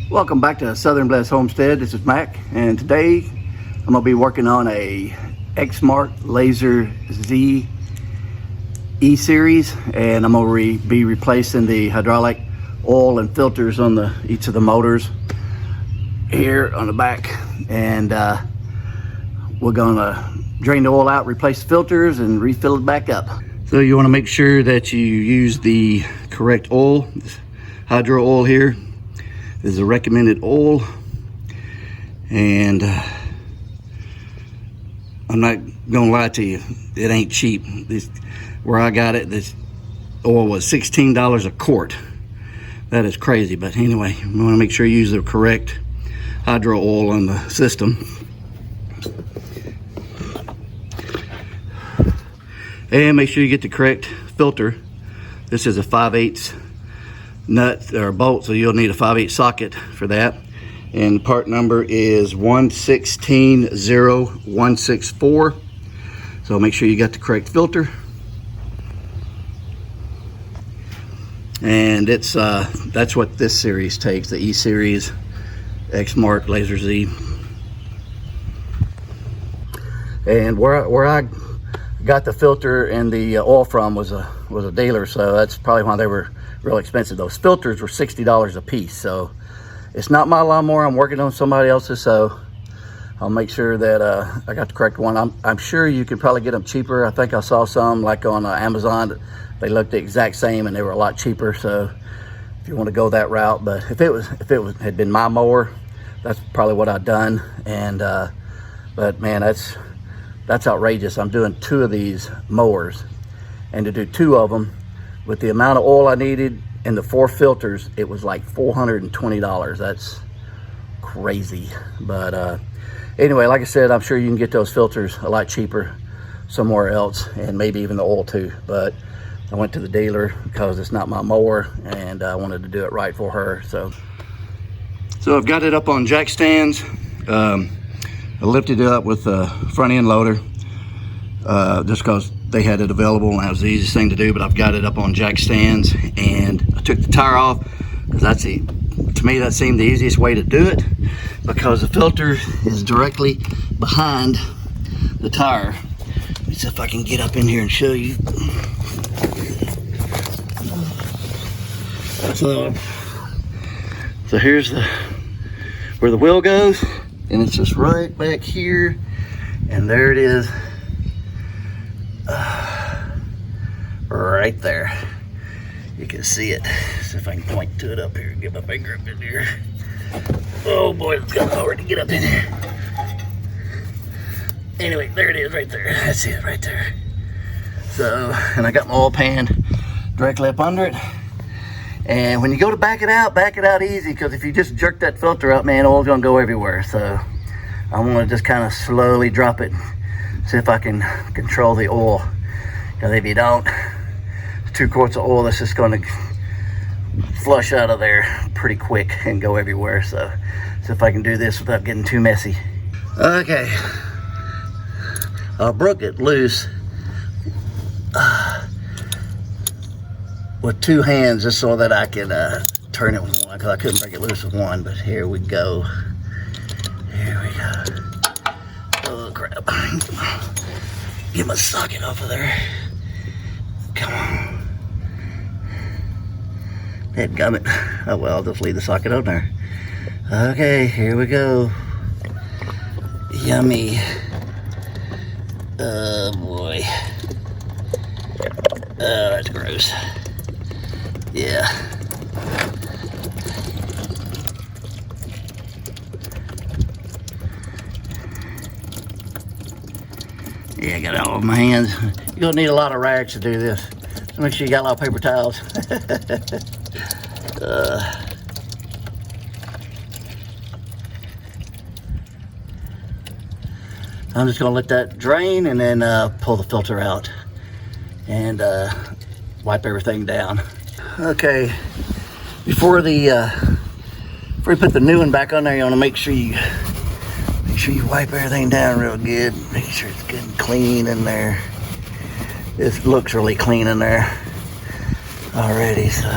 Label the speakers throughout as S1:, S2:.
S1: Welcome back to Southern Blessed Homestead. This is Mac, and today I'm going to be working on a Exmark Lazer Z E-Series, and I'm going to be replacing the hydraulic oil and filters on each of the motors here on the back, and we're going to drain the oil out, replace the filters, and refill it back up. So you want to make sure that you use the correct oil. This hydro oil here is a recommended oil, and I'm not gonna lie to you, it ain't cheap. Where I got it, this oil was $16 a quart. That is crazy, but anyway, you want to make sure you use the correct hydro oil on the system. And make sure you get the correct filter. This is a 5/8 nut or bolt, so you'll need a 5/8 socket for that. And part number is 1160-164. So make sure you got the correct filter. And it's that's what this series takes, the E-Series Exmark Lazer Z. And where I got the filter and the oil from was a dealer, so that's probably why they were real expensive. Those filters were $60 a piece, so it's not my lawnmower. I'm working on somebody else's, so I'll make sure that I got the correct one. I'm sure you can probably get them cheaper. I think I saw some like on Amazon. They looked the exact same and they were a lot cheaper, so if you want to go that route. But if it had been my mower, that's probably what I'd done. And but man, that's outrageous. I'm doing 2 of these mowers, and to do 2 of them with the amount of oil I needed and the 4 filters, it was like $420. That's crazy. But anyway, like I said, I'm sure you can get those filters a lot cheaper somewhere else, and maybe even the oil too. But I went to the dealer because it's not my mower, and I wanted to do it right for her. So I've got it up on jack stands. I lifted it up with a front end loader just because they had it available and that was the easiest thing to do. But I've got it up on jack stands, and I took the tire off because to me that seemed the easiest way to do it, because the filter is directly behind the tire. Let me see if I can get up in here and show you. So here's where the wheel goes, and it's just right back here, and there it is, right there. You can see it. See if I can point to it up here. Get my finger up in here. Oh boy, it's got hard to get up in here. Anyway, there it is right there. That's it right there. So, and I got my oil pan directly up under it. And when you go to back it out easy, because if you just jerk that filter up, man, oil's gonna go everywhere. So I'm gonna just kind of slowly drop it, see if I can control the oil. Because if you don't, 2 quarts of oil, that's just gonna flush out of there pretty quick and go everywhere. So see if I can do this without getting too messy. Okay, I broke it loose with 2 hands just so that I could turn it with one, because I couldn't break it loose with one. But here we go. Here we go. Oh crap. Get my socket off of there. Come on. Dadgummit. Oh well, I'll just leave the socket on there. Okay, here we go. Yummy. Oh boy. Oh, that's gross. Yeah. Yeah, I got it all over my hands. You're gonna need a lot of rags to do this. So make sure you got a lot of paper towels. I'm just gonna let that drain and then pull the filter out and wipe everything down. Okay, before you put the new one back on there, you want to make sure you wipe everything down real good. Make sure it's good and clean in there. This looks really clean in there already, so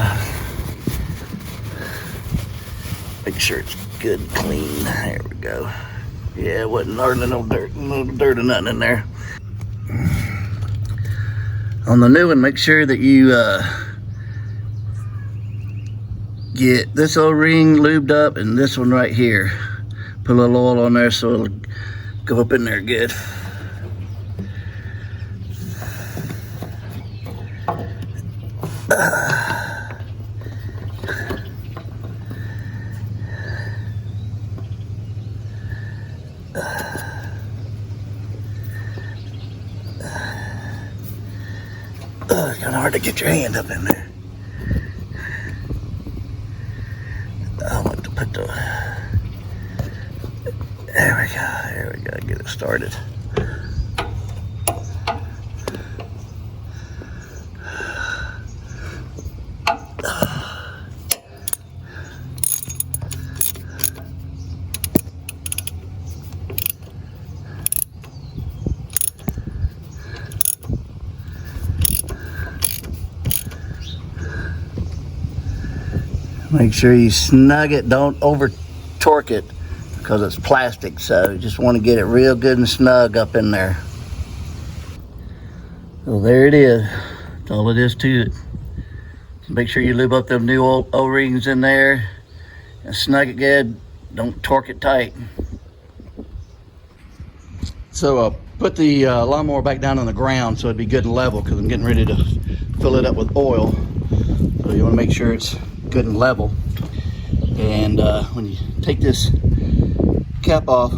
S1: Make sure it's good and clean. There we go. Yeah, it wasn't hardly no dirt or nothing in there. On the new one, make sure that you get this O-ring lubed up and this one right here. Put a little oil on there so it'll go up in there good. It's kind of hard to get your hand up in there. I want to put the... There we go, get it started. Make sure you snug it, don't over torque it because it's plastic, so you just want to get it real good and snug up in there. So there it is. That's all it is to it. So make sure you lube up them new O-rings in there and snug it good. Don't torque it tight. So put the lawnmower back down on the ground so it'd be good and level, because I'm getting ready to fill it up with oil. So you want to make sure it's good and level. And when you take this cap off,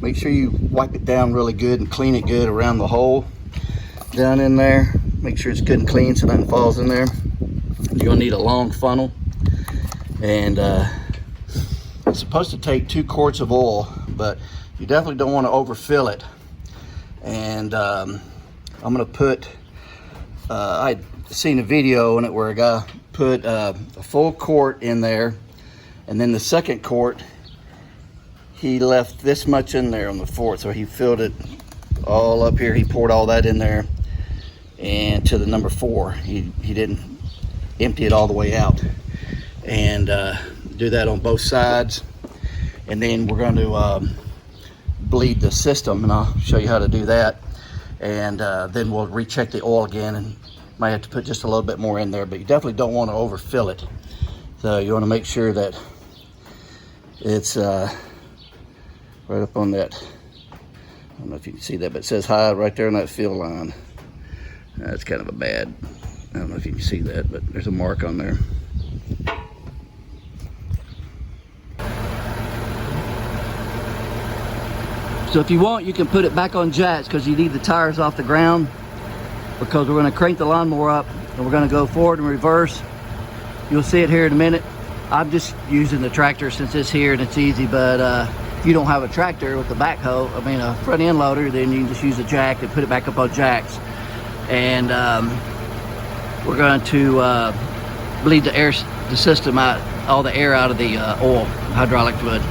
S1: make sure you wipe it down really good and clean it good around the hole down in there. Make sure it's good and clean so nothing falls in there. You're gonna need a long funnel, and it's supposed to take 2 quarts of oil, but you definitely don't want to overfill it. And I'm gonna put I'd seen a video on it where a guy put a full quart in there, and then the second quart he left this much in there on the fourth, so he filled it all up here. He poured all that in there, and to the number 4 he didn't empty it all the way out. And do that on both sides, and then we're going to bleed the system, and I'll show you how to do that. And then we'll recheck the oil again, and might have to put just a little bit more in there, but you definitely don't want to overfill it. So you want to make sure that it's right up on that, I don't know if you can see that, but it says high right there on that fill line. That's kind of a bad, I don't know if you can see that, but there's a mark on there. So if you want, you can put it back on jacks, because you need the tires off the ground, because we're going to crank the lawnmower up and we're going to go forward and reverse. You'll see it here in a minute. I'm just using the tractor since it's here and it's easy, but if you don't have a tractor with the backhoe, I mean a front end loader, then you can just use a jack and put it back up on jacks. And we're going to bleed the system out, all the air out of the oil, hydraulic fluid.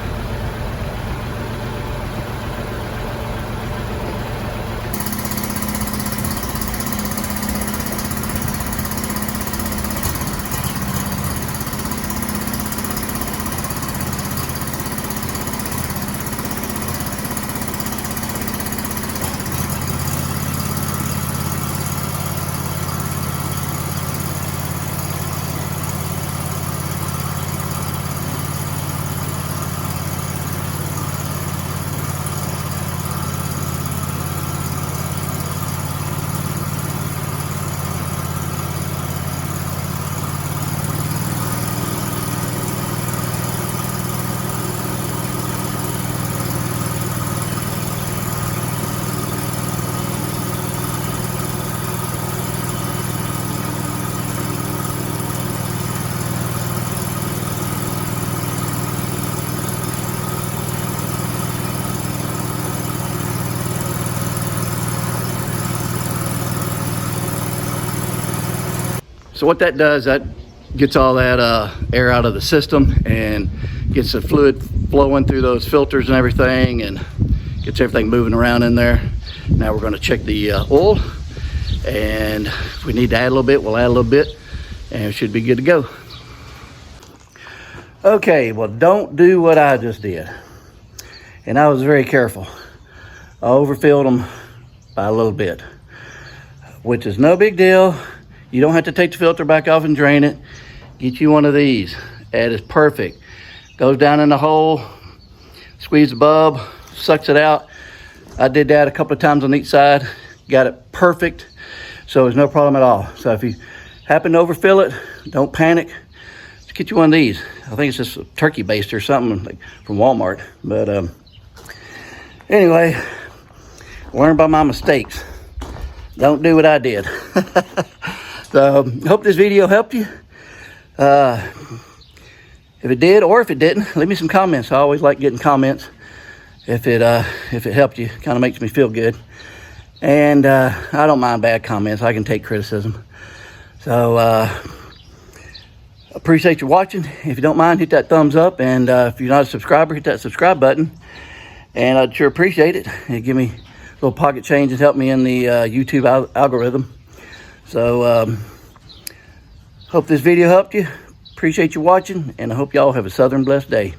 S1: So what that does, that gets all that air out of the system and gets the fluid flowing through those filters and everything, and gets everything moving around in there. Now we're going to check the oil, and if we need to add a little bit, we'll add a little bit, and it should be good to go. Okay, well, don't do what I just did. And I was very careful. I overfilled them by a little bit, which is no big deal. You don't have to take the filter back off and drain it. Get you one of these. That is perfect. Goes down in the hole, squeeze the bulb, sucks it out. I did that a couple of times on each side. Got it perfect. So there's no problem at all. So if you happen to overfill it, don't panic. Just get you one of these. I think it's just a turkey baster or something like from Walmart. But anyway, learn by my mistakes. Don't do what I did. So hope this video helped you. If it did or if it didn't, leave me some comments. I always like getting comments. If it helped you, kind of makes me feel good. And I don't mind bad comments. I can take criticism. So appreciate you watching. If you don't mind, hit that thumbs up. And if you're not a subscriber, hit that subscribe button. And I'd sure appreciate it. It'd give me a little pocket change and help me in the YouTube algorithm. So hope this video helped you. Appreciate you watching, and I hope y'all have a southern blessed day.